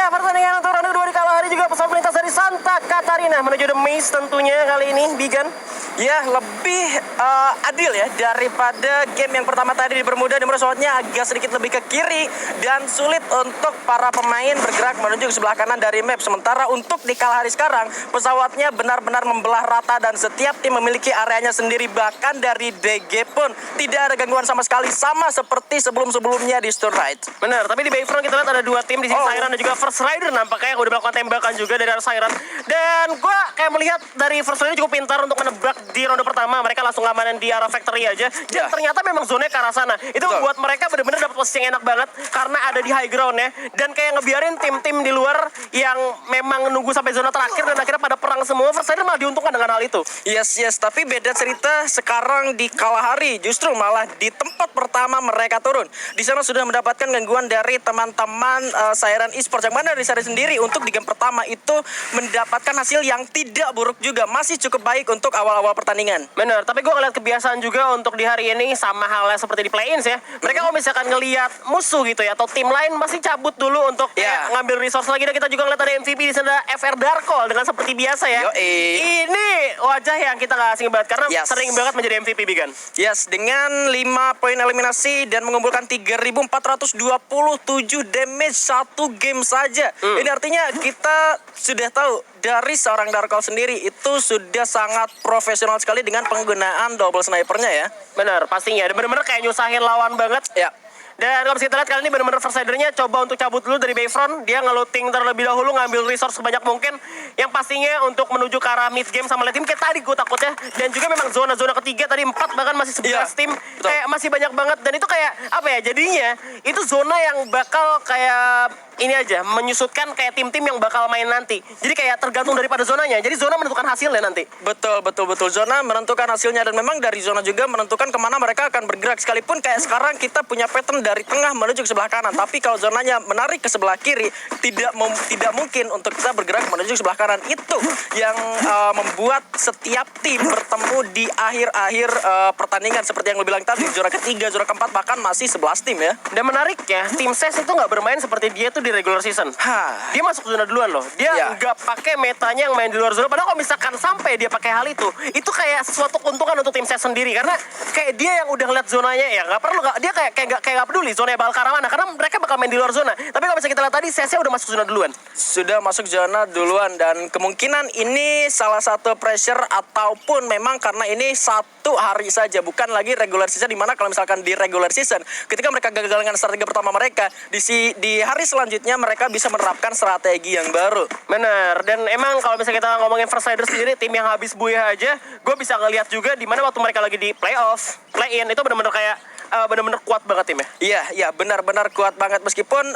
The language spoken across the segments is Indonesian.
pertandingan untuk ronde kedua di kala hari juga pesawat melintas dari Santa Catarina menuju The Maze tentunya kali ini, Bigan. Ya, lebih adil ya daripada game yang pertama tadi di Bermuda, di mana pesawatnya agak sedikit lebih ke kiri dan sulit untuk para pemain bergerak menuju ke sebelah kanan dari map. Sementara untuk di kala hari sekarang, pesawatnya benar-benar membelah rata dan setiap tim memiliki areanya sendiri. Bahkan dari DG pun tidak ada gangguan sama sekali, sama seperti sebelum-sebelumnya di Stone Ride. Benar, tapi di Bayfront kita lihat ada dua tim di sini, Siren dan juga First Rider nampaknya yang udah melakukan tembakan juga dari arah Siren. Dan gue kayak melihat dari First Rider cukup pintar untuk menebak di ronde pertama. Mereka langsung ngamanin di arah factory aja. Dan ternyata memang zonanya ke arah sana. Itu membuat mereka benar-benar dapat posisi yang enak banget karena ada di high ground ya. Dan kayak ngebiarin tim-tim di luar yang memang nunggu sampai zona terakhir dan akhirnya pada perang semua. First Rider malah diuntungkan dengan hal itu. Yes, tapi beda cerita sekarang di Kalahari. Justru malah di tempat pertama mereka turun. Di sana sudah mendapatkan gangguan dari teman-teman Siren Esports, yang mana dari Siren sendiri untuk di game pertama itu mendapatkan hasil yang tidak buruk juga. Masih cukup baik untuk awal-awal pertandingan. Bener, tapi gue ngeliat kebiasaan juga untuk di hari ini sama halnya seperti di play-ins ya. Mereka kalau misalkan ngelihat musuh gitu ya, atau tim lain masih cabut dulu untuk ngambil resource lagi. Dan kita juga ngeliat ada MVP di sana, FR Darkol dengan seperti biasa ya. Ini wajah yang kita gak asing banget karena sering banget menjadi MVP, Bigan. Yes, dengan 5 poin eliminasi dan mengumpulkan 3.427 damage satu game saja. Ini artinya kita sudah tahu dari seorang Darkol sendiri itu sudah sangat profesional sekali dengan penggunaan double snipernya ya. Bener, pastinya. Dan bener-bener kayak nyusahin lawan banget. Ya. Dan kalau kita lihat kali ini benar-benar First Rider-nya coba untuk cabut dulu dari Bayfront. Dia nge-looting terlebih dahulu, ngambil resource sebanyak mungkin. Yang pastinya untuk menuju ke arah mid game sama late team. Kayak tadi gue takutnya. Dan juga memang zona-zona ketiga tadi 4 bahkan masih 11 tim. Kayak masih banyak banget. Dan itu kayak apa ya, jadinya itu zona yang bakal kayak ini aja, menyusutkan kayak tim-tim yang bakal main nanti. Jadi kayak tergantung daripada zonanya. Jadi zona menentukan hasilnya nanti. Betul. Zona menentukan hasilnya. Dan memang dari zona juga menentukan kemana mereka akan bergerak. Sekalipun kayak sekarang kita punya pattern dari tengah menuju ke sebelah kanan. Tapi kalau zonanya menarik ke sebelah kiri, tidak mungkin untuk kita bergerak menuju ke sebelah kanan. Itu yang membuat setiap tim bertemu di akhir-akhir pertandingan. Seperti yang lo bilang tadi, zona ketiga, zona keempat, bahkan masih 11 tim ya. Dan menariknya, tim SES itu nggak bermain seperti dia tuh di regular season. Dia masuk zona duluan loh. Dia nggak pakai metanya yang main di luar zona. Padahal kalau misalkan sampai dia pakai hal itu kayak sesuatu keuntungan untuk tim SES sendiri. Karena kayak dia yang udah ngeliat zonanya ya nggak perlu. Dia kayak nggak peduli zonanya bakal ke arah mana. Karena mereka bakal main di luar zona. Tapi kalau misalnya kita lihat tadi, SES-nya udah masuk zona duluan. Sudah masuk zona duluan. Dan kemungkinan ini salah satu pressure ataupun memang karena ini satu hari saja. Bukan lagi regular season. Dimana kalau misalkan di regular season, ketika mereka gagal dengan strategi pertama mereka, di hari selanjutnya mereka bisa menerapkan strategi yang baru. Bener, dan emang kalau misalnya kita ngomongin First Rider sendiri, tim yang habis buya aja, gue bisa ngeliat juga di mana waktu mereka lagi di playoff, play-in, itu bener-bener kayak bener-bener kuat banget timnya. Iya, benar-benar kuat banget. Meskipun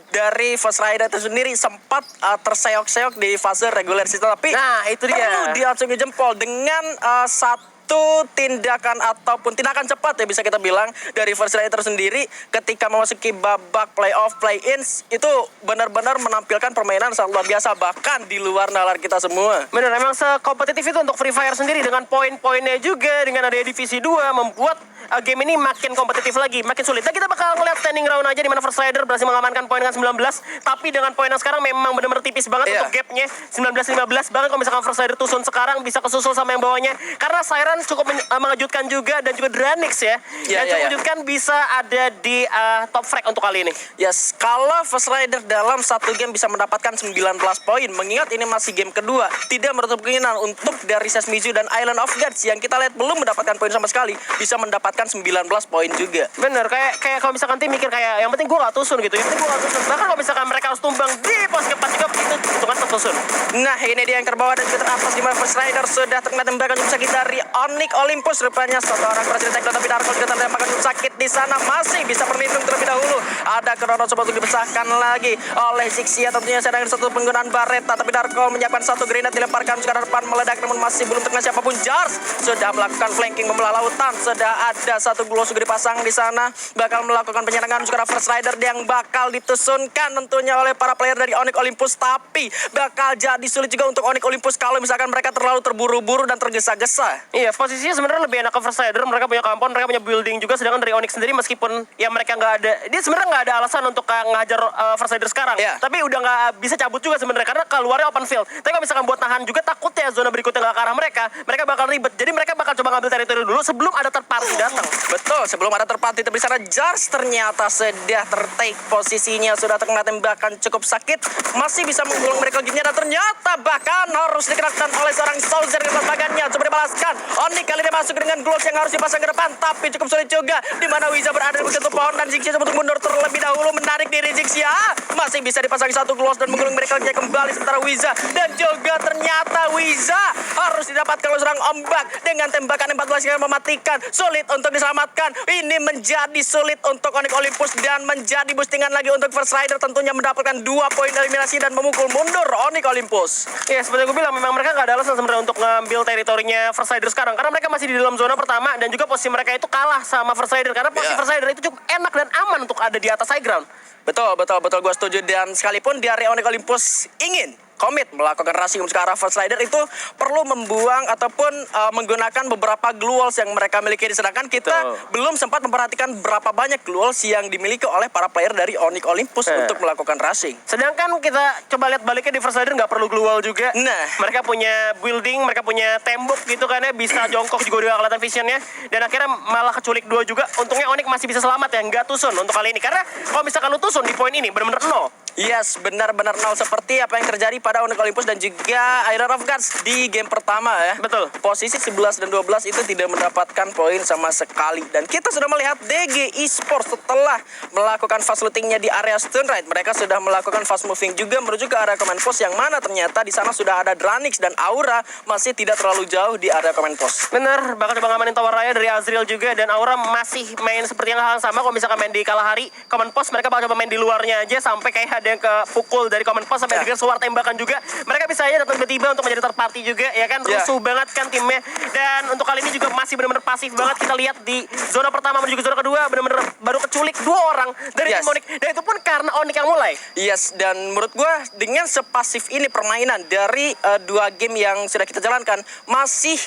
dari First Rider itu sendiri sempat terseok-seok di fase regular season, tapi itu dia. Perlu diacungi jempol dengan satu tindakan ataupun tindakan cepat ya bisa kita bilang dari First Rider sendiri ketika memasuki babak playoff, play-ins itu benar-benar menampilkan permainan sangat luar biasa bahkan di luar nalar kita semua. Bener, memang sekompetitif itu untuk Free Fire sendiri dengan poin-poinnya juga, dengan ada divisi 2 membuat game ini makin kompetitif lagi, makin sulit. Dan kita bakal ngeliat standing round aja di mana First Rider berhasil mengamankan poin dengan 19, tapi dengan poin yang sekarang memang benar-benar tipis banget untuk gapnya 19-15. Bahkan kalau misalkan First Rider tusun sekarang bisa kesusul sama yang bawahnya karena Siren cukup mengejutkan juga dan juga Dranix ya. Yang cukup mengejutkan bisa ada di top frag untuk kali ini. Yes, kalau First Rider dalam satu game bisa mendapatkan 19 poin, mengingat ini masih game kedua, tidak menutup kemungkinan untuk dari Sesmizu dan Island of Gods yang kita lihat belum mendapatkan poin sama sekali, bisa mendapatkan 19 poin juga. Bener, kayak kalau misalkan tim mikir kayak yang penting gue gak tusun gitu, yang penting gue gak tusun. Bahkan kalau misalkan mereka harus tumbang di pos keempat juga, itu hitungan tertusun. Nah, ini dia yang terbawa dan juga terapas di mana First Rider sudah terkena tembakan jump sakit dari Onyx Olympus. Rupanya satu orang berhasil take down, tapi Darkol juga tertembakan jump sakit di sana, masih bisa berlindung terlebih dahulu. Ada Kronos coba untuk dipecahkan lagi oleh Zixia, tentunya sedang satu penggunaan Baretta, tapi Darkol menyiapkan satu grenade dilemparkan ke depan meledak, namun masih belum terkena siapapun. Jars sudah melakukan flanking membelah lautan, sudah ada Ada satu glow sudah dipasang di sana, bakal melakukan penyerangan sekarang First Rider yang bakal ditusunkan tentunya oleh para player dari Onyx Olympus, tapi bakal jadi sulit juga untuk Onyx Olympus kalau misalkan mereka terlalu terburu-buru dan tergesa-gesa. Iya, posisinya sebenarnya lebih enak ke First Rider. Mereka punya compound, mereka punya building juga. Sedangkan dari Onyx sendiri meskipun ya mereka nggak ada, dia sebenarnya nggak ada alasan untuk ngajar First Rider sekarang. Iya. Tapi udah nggak bisa cabut juga sebenarnya karena keluarnya open field. Tapi kalau misalkan buat nahan juga takutnya zona berikutnya nggak ke arah mereka, mereka bakal ribet. Jadi mereka bakal coba ngambil teritori dulu sebelum ada third party datang. Betul, sebelum ada terpati di sana, Jars ternyata sudah tertake posisinya, sudah terkena tembakan cukup sakit, masih bisa menggulung mereka gamenya, dan ternyata bahkan harus dikerahkan oleh seorang soldier di bagiannya. Coba dibalaskan, Oni kali ini masuk dengan gloves yang harus dipasang ke depan, tapi cukup sulit juga, di mana Wiza berada di begitu pohon, dan Zixia untuk mundur terlebih dahulu, menarik diri Zixia, masih bisa dipasang satu gloves dan menggulung mereka kembali, sementara Wiza, dan juga ternyata Wiza harus didapatkan oleh seorang ombak dengan tembakan 14 yang mematikan, sulit untuk diselamatkan. Ini menjadi sulit untuk Onyx Olympus dan menjadi boostingan lagi untuk First Rider, tentunya mendapatkan 2 poin eliminasi dan memukul mundur Onyx Olympus. Ya, seperti gue bilang, memang mereka nggak ada alasan sebenarnya untuk ngambil teritorinya First Rider sekarang karena mereka masih di dalam zona pertama dan juga posisi mereka itu kalah sama First Rider karena posisi First Rider itu cukup enak dan aman untuk ada di atas high ground. Betul, gue setuju. Dan sekalipun dari Onyx Olympus ingin komit melakukan rushing ke arah First Rider, itu perlu membuang ataupun menggunakan beberapa glue walls yang mereka miliki. Sedangkan kita belum sempat memperhatikan berapa banyak glue walls yang dimiliki oleh para player dari Onyx Olympus untuk melakukan rushing. Sedangkan kita coba lihat baliknya di First Rider nggak perlu glue wall juga. Nah, mereka punya building, mereka punya tembok gitu kan ya, bisa jongkok juga udah kelihatan visionnya. Dan akhirnya malah keculik 2 juga. Untungnya Onyx masih bisa selamat ya, nggak tusun untuk kali ini. Karena kalau misalkan lu tusun di poin ini benar-benar nol. Yes, benar-benar nol, seperti apa yang terjadi pada Onyx Olympus dan juga Iron of Gods di game pertama ya. Betul. Posisi 11 dan 12 itu tidak mendapatkan poin sama sekali. Dan kita sudah melihat DG Esports setelah melakukan fast lootingnya di area Stunride, mereka sudah melakukan fast moving juga menuju ke area command post, yang mana ternyata di sana sudah ada Dranix dan Aura masih tidak terlalu jauh di area command post. Bener, bakal coba ngamanin tower raya dari Azriel juga, dan Aura masih main seperti yang hal sama. Kalau misalkan main di Kalahari command post, mereka bakal coba main di luarnya aja sampai kayak ada yang ke pukul dari command post sampai dengan suara tembakan juga. Mereka bisa aja datang tiba-tiba untuk menjadi third party juga ya kan. Rusuh banget kan timnya. Dan untuk kali ini juga masih benar-benar pasif banget. Kita lihat di zona pertama menuju ke zona kedua benar-benar baru keculik 2 orang dari tim Onyx. Dan itu pun karena Onyx yang mulai. Yes, dan menurut gue dengan sepasif ini permainan dari 2 game yang sudah kita jalankan masih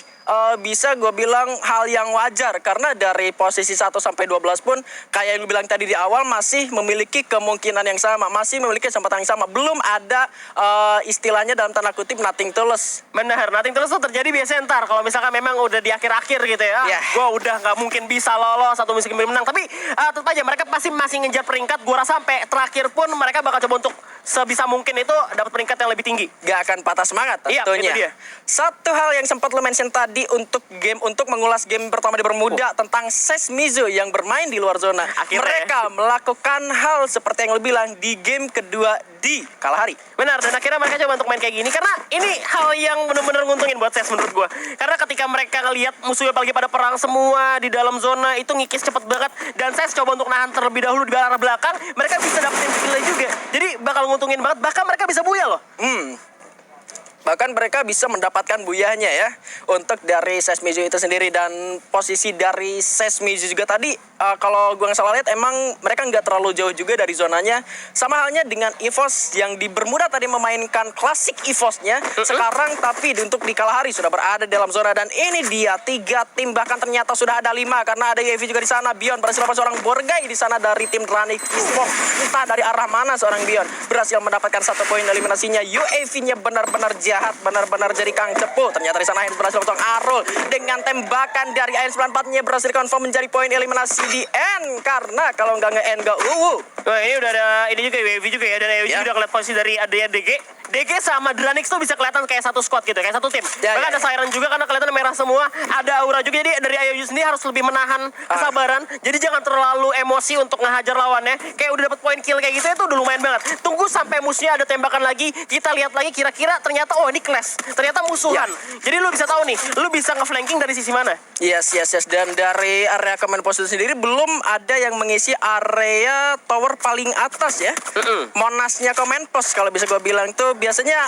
bisa gue bilang hal yang wajar, karena dari posisi 1 sampai 12 pun kayak yang lu bilang tadi di awal masih memiliki kemungkinan yang sama, masih memiliki kesempatan yang sama. Belum ada istilahnya dalam tanda kutip nothing tulus. Benar, nothing tulus tuh terjadi biasanya ntar kalau misalkan memang udah di akhir-akhir gitu ya. Gue udah nggak mungkin bisa lolos atau mungkin menang, tapi tetap aja mereka pasti masih ngejar peringkat. Gue rasa sampai terakhir pun mereka bakal coba untuk sebisa mungkin itu dapat peringkat yang lebih tinggi. Gak akan patah semangat tentunya. Iya, satu hal yang sempat lo mention tadi untuk mengulas game pertama di Bermuda tentang Sesmizu yang bermain di luar zona. Akhirnya mereka melakukan hal seperti yang lo bilang di game kedua di Kalahari. Benar, dan akhirnya mereka coba untuk main kayak gini karena ini hal yang benar-benar nguntungin buat Ses menurut gue. Karena ketika mereka ngelihat musuhnya pagi pada perang semua di dalam zona itu ngikis cepet banget, dan Ses coba untuk nahan terlebih dahulu di arah belakang, mereka bisa dapetin skillnya juga. Jadi bakal nguntungin banget, bahkan mereka bisa buya loh. Bahkan mereka bisa mendapatkan buyahnya ya untuk dari Sesmizu itu sendiri. Dan posisi dari Sesmizu juga tadi kalau gue nggak salah lihat emang mereka nggak terlalu jauh juga dari zonanya. Sama halnya dengan EVOS yang di Bermuda tadi memainkan klasik EVOS-nya sekarang, tapi untuk di Kalahari sudah berada dalam zona. Dan ini dia 3 tim, bahkan ternyata sudah ada 5 karena ada UAV juga di sana. Bion berhasil dapat seorang Borgai di sana dari tim Dranix Esports. Entah dari arah mana seorang Bion berhasil mendapatkan 1 poin eliminasinya. UAV-nya benar-benar jahat, benar-benar jadi kang cepu. Ternyata di sana Heinz berhasil potong Arul dengan tembakan dari AN94-nya berhasil confirm menjadi poin eliminasi di end, karena kalau nggak nge-end nggak Wah, ini udah ada ini juga UAV juga ya, dan UAV udah kelihatan posisi dari adanya DG sama Dranix tuh bisa kelihatan kayak satu squad gitu, kayak satu tim. Bahkan ada Siren juga karena kelihatan merah semua, ada Aura juga. Jadi dari IOU sendiri harus lebih menahan kesabaran. Jadi jangan terlalu emosi untuk ngehajar lawannya. Kayak udah dapat poin kill kayak gitu itu udah lumayan banget. Tunggu sampai musuhnya ada tembakan lagi, kita lihat lagi kira-kira ternyata ini clash, ternyata musuhan. Jadi lu bisa tahu nih, lu bisa nge-flanking dari sisi mana. Yes. Dan dari area command post sendiri belum ada yang mengisi area tower paling atas ya. Monasnya command post kalau bisa gue bilang tuh biasanya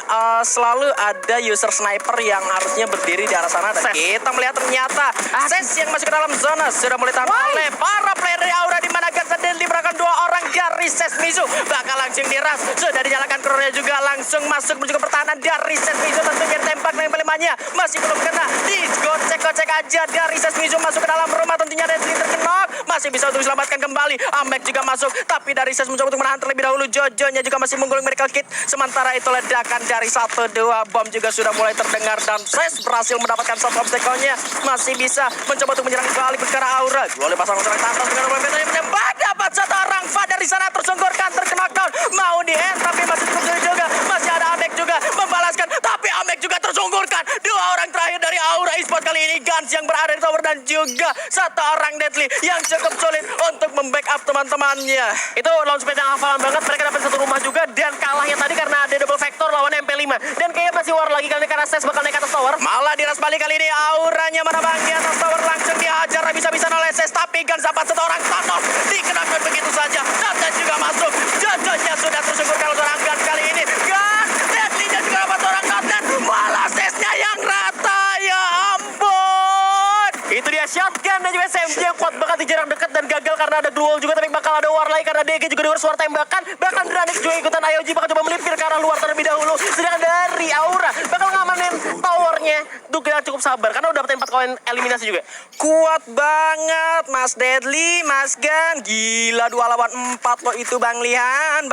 selalu ada user sniper yang harusnya berdiri di arah sana. Dan kita melihat ternyata Ses yang masuk ke dalam zona sudah mulai tahan oleh para player dari Aura, di mana Guns dan Deadly merupakan 2 orang dari Ses Mizu. Bakal langsung diras, sudah dinyalakan crownya juga langsung masuk menuju ke pertahanan dari Ses Mizu. Tentunya tembak yang pelimanya masih belum kena, digocek-gocek aja dari Ses Mizu masuk ke dalam rumah. Tentunya Deadly terkenok, masih bisa untuk diselamatkan kembali. Amek juga masuk, tapi dari Ses mencoba untuk menahan terlebih dahulu. Jojonya juga masih menggulung medical kit. Sementara itu ledakan dari 1-2 bom juga sudah mulai terdengar, dan Ses berhasil mendapatkan satu obstacle-nya. Masih bisa mencoba untuk menyerang balik ke arah Aura. Oleh pasangan serang atas dengan yang menembak, dapat satu orang. Fa dari sana tersungkurkan, terkena knockdown. Mau di end, tapi masih cukup sulit juga. Masih ada Amek juga membalaskan, tapi Amek juga tersungkurkan. 2 orang terakhir dari Aura Esports kali ini, Guns yang berada di tower dan juga 1 orang Deadly yang cukup sulit untuk membackup teman-temannya. Itu launchpad yang hafalan banget. Mereka dapat satu rumah juga, dan kalahnya tadi karena ada double factor lawan MP5. Dan kayaknya masih war lagi kali ini karena Ses bakal naik ke atas tower. Malah diras balik kali ini. Auranya menabang di atas tower, langsung dihajar bisa-bisan oleh Ses. Tapi Guns dapat 1 orang Thanos, dikenakan begitu saja. Dan juga masuk. Jojonya sudah tersungkur kalau seorang Guns kali ini. Guns, Deadly-nya juga dapat 1 orang Thanos. Malah Sesnya yang rata. Ya ampun. Itu dia shotgun dan juga SMG yang kuat banget di jarak dekat dan gagal karena ada duel juga, tapi bakal ada war lagi karena DG juga dengar suara tembakan. Bahkan Dranix juga ikutan IOG bakal coba melipir ke arah luar terlebih dahulu. Sedangkan dari Aura bakal ngamanin towernya. Tuh kita cukup sabar karena udah dapetin 4 koin eliminasi juga. Kuat banget Mas Deadly, Mas Gun. Gila 2 lawan 4 loh itu Bang Lihan.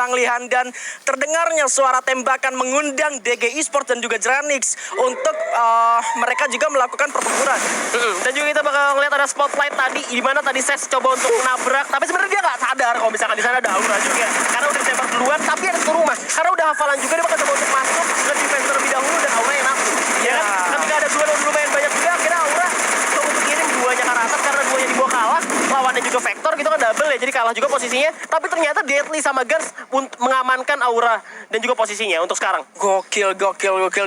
Dan terdengarnya suara tembakan mengundang DG Esports dan juga Dranix untuk mereka juga melakukan pertempuran. Dan juga kita bakal ngeliat ada spotlight tadi, di mana tadi Ses coba untuk menabrak, tapi sebenarnya dia nggak sadar kalau misalkan di sana ada Aura juga, karena udah ditembak duluan. Tapi ada satu rumah, karena udah hafalan juga, dia bakal coba untuk masuk ke defense terlebih dahulu dan Aura yang nafsu. Ya kan? Ketika ada duel yang lumayan banyak juga, akhirnya Aura coba untuk kirim 2-nya ke arah atas karena 2-nya dibawa kalah. Lawannya juga Vector gitu kan double ya, jadi kalah juga posisinya. Tapi ternyata Deadly sama Guns mengamankan Aura dan juga posisinya untuk sekarang. Gokil.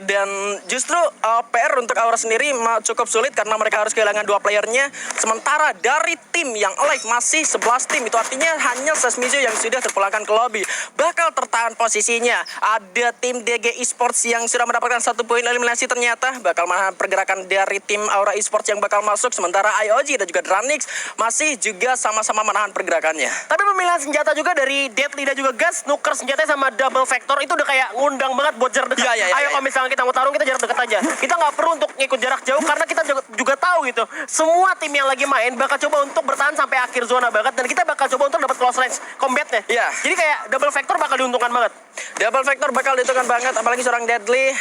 Dan justru PR untuk Aura sendiri cukup sulit karena mereka harus kehilangan 2 playernya. Sementara dari tim yang alive masih 11 tim. Itu artinya hanya Ses Mizu yang sudah terpulangkan ke lobby. Bakal tertahan posisinya. Ada tim DG Esports yang sudah mendapatkan 1 poin eliminasi ternyata. Bakal menahan pergerakan dari tim Aura Esports yang bakal masuk. Sementara IOG dan juga Dranix masih juga sama-sama menahan pergerakannya. Tapi pemilihan senjata juga dari Deadly dan juga Guns, nuker senjatanya sama double vector itu udah kayak ngundang banget buat jarak dekat. Ayo kalau misalnya kita mau tarung, kita jarak dekat aja. Kita nggak perlu untuk ngikut jarak jauh karena kita juga tahu gitu. Semua tim yang lagi main bakal coba untuk bertahan sampai akhir zona banget, dan kita bakal coba untuk dapat close range combatnya. Jadi kayak double vector bakal diuntungkan banget. Double vector bakal diuntungkan banget, apalagi seorang Deadly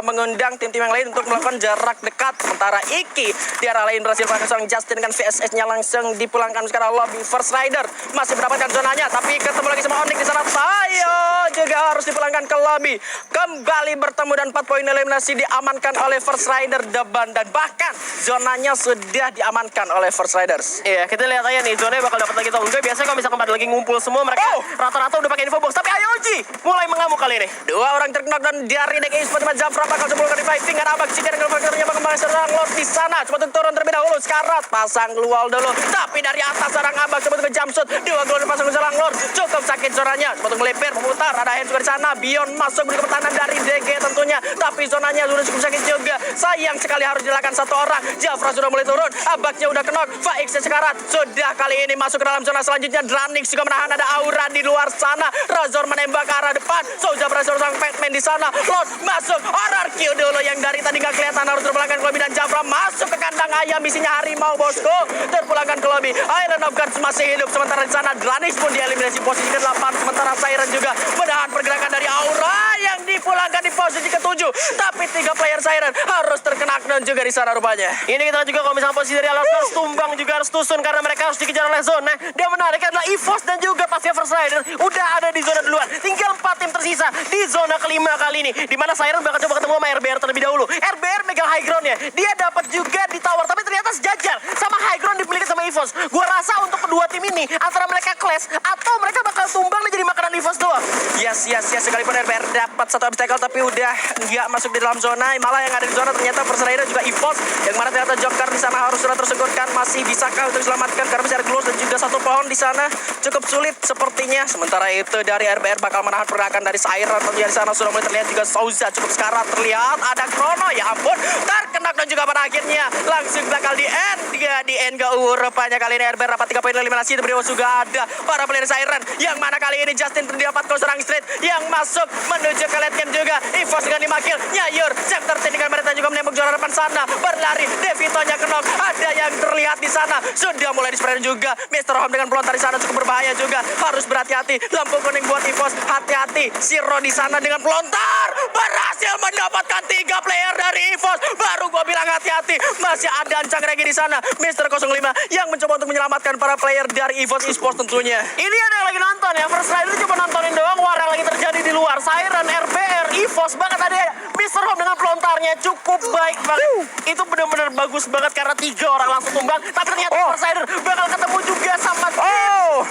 mengundang tim-tim yang lain untuk melakukan jarak dekat. Sementara Iki di arah lain berhasil melakukan seorang Justin dengan VSS-nya langsung dipulangkan sekarang lobby. First Rider masih mendapatkan zonanya, tapi ketemu lagi sama Onyx di sana. Tayo juga harus dipulangkan ke lobby. Kembali bertemu dan 4 poin eliminasi diamankan oleh First Rider Deban, dan bahkan zonanya sudah diamankan oleh First Riders. Iya, kita lihat aja nih zonanya bakal dapat lagi atau enggak. Biasanya kalau misalkan pada lagi ngumpul semua mereka rata-rata udah pakai info box, tapi IOG mulai mengamuk kali ini. 2 orang terkena dan dari DG Esports Jamfra bakal coba di fighting dengan Abak Chicken dengan faktornya bakal serang Lord di sana. Coba turun terlebih dahulu. Sekarat pasang lual dulu, tapi dari atas serang Abak coba ke jumpsuit. 2 gol pasang serang Lord. Cukup sakit suaranya. Coba melipir memutar. Ada Hands juga di sana. Beyond masuk ke pertahanan dari DG tentunya, tapi zonanya sudah cukup sakit juga. Sayang sekali harus dilakukan 1 orang. Jafra sudah mulai turun. Abaknya udah kenok. Faix sekarat sudah kali ini masuk ke dalam zona selanjutnya. Dranix juga menahan, ada Aura di luar sana. Razor menembak ke arah depan. Souza berhasil sang Fatman di sana. Lord masuk. RRQ dulu yang dari tadi nggak kelihatan harus terpulangkan ke lobby, dan Jafra masuk ke kandang ayam. Misinya harimau bosku. Terpulangkan ke lobby. Island of Gods masih hidup. Sementara di sana Dranix pun dieliminasi posisi ke-8. Sementara Siren juga menahan pergerakan dari Aura yang dipulangkan di posisi ke-7. Tapi 3 player Siren harus terkena knockdown juga di sana rupanya. Ini kita juga kalau misalnya posisi dari Alaskar tumbang juga harus tusun karena mereka harus dikejar oleh zona. Dia menarik adalah EVOS dan juga pasnya First Rider udah ada di zona duluan. Tinggal 4 tim tersisa di zona kelima kali ini, di mana Siren bakal coba ketemu sama RBR terlebih dahulu. RBR megang high ground-nya. Dia dapat juga di tower, tapi ternyata sejajar sama high ground dimiliki sama EVOS. Gua rasa untuk kedua tim ini antara mereka clash atau mereka bakal tumbang dan jadi makanan EVOS doang. Yes, sekalipun RBR dapat 1 obstacle, tapi udah nggak masuk di dalam zona, malah yang ada di zona ternyata First Rider juga EVOS, yang mana ternyata Joker di sana harus sudah tersegotkan. Masih bisakah untuk diselamatkan karena masih ada gloss dan juga satu pohon di sana, cukup sulit sepertinya. Sementara itu dari RBR bakal menahan pergerakan dari Siren, tentunya di sana sudah mulai terlihat juga Souza cukup sekarat, terlihat ada Chrono, ya ampun, terkena dan juga pada akhirnya langsung bakal di end. Di end rupanya kali ini RBR dapat 3 poin eliminasi. Di bawah juga ada para player Siren, yang mana kali ini Justin terdapat serang straight yang masuk menuju ke late game juga. EVOS dengan dimakil, Nyayur, Chapter 10 dengan mereka juga menembak juara depan sana, berlari, Devitonya kenok, ada yang terlihat di sana, sudah mulai dispersen juga. Mr. Home dengan pelontar di sana cukup berbahaya juga, harus berhati-hati. Lampu kuning buat EVOS, hati-hati. Siro di sana dengan pelontar berhasil mendapatkan 3 player dari EVOS. Baru gua bilang hati-hati, masih ada Ancang Regi di sana, Mr. 05 yang mencoba untuk menyelamatkan para player dari EVOS Esports tentunya. Ini ada yang lagi nonton ya, First Rider cuma nontonin doang war yang lagi terjadi di luar. Siren, RBR, EVOS banget tadi ya. Mr. Home dengan pelontarnya cukup baik banget. Itu benar-benar bagus banget karena 3 orang langsung tumbang. Tapi ternyata First Rider bakal ketemu juga sama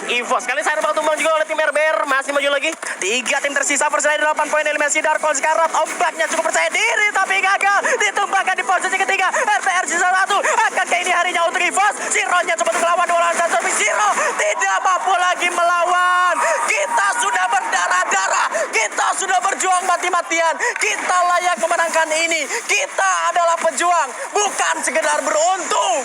EVOS. Kali Siren bakal tumbang juga oleh tim RBR. Masih maju lagi. 3 tim tersisa, First Rider 8 poin eliminasi. Dark Horse Karat ombaknya cukup percaya diri tapi gagal ditumbangkan di posisi ketiga. RBR sisa 1. Akankah ini harinya untuk EVOS? Zero-nya coba untuk melawan 2 lawan 1, tapi Zero tidak mampu lagi melawan. Kita sudah berdarah-darah, kita sudah berjuang mati-matian, kita layak memenangkan ini. Kita adalah pejuang, bukan sekedar beruntung.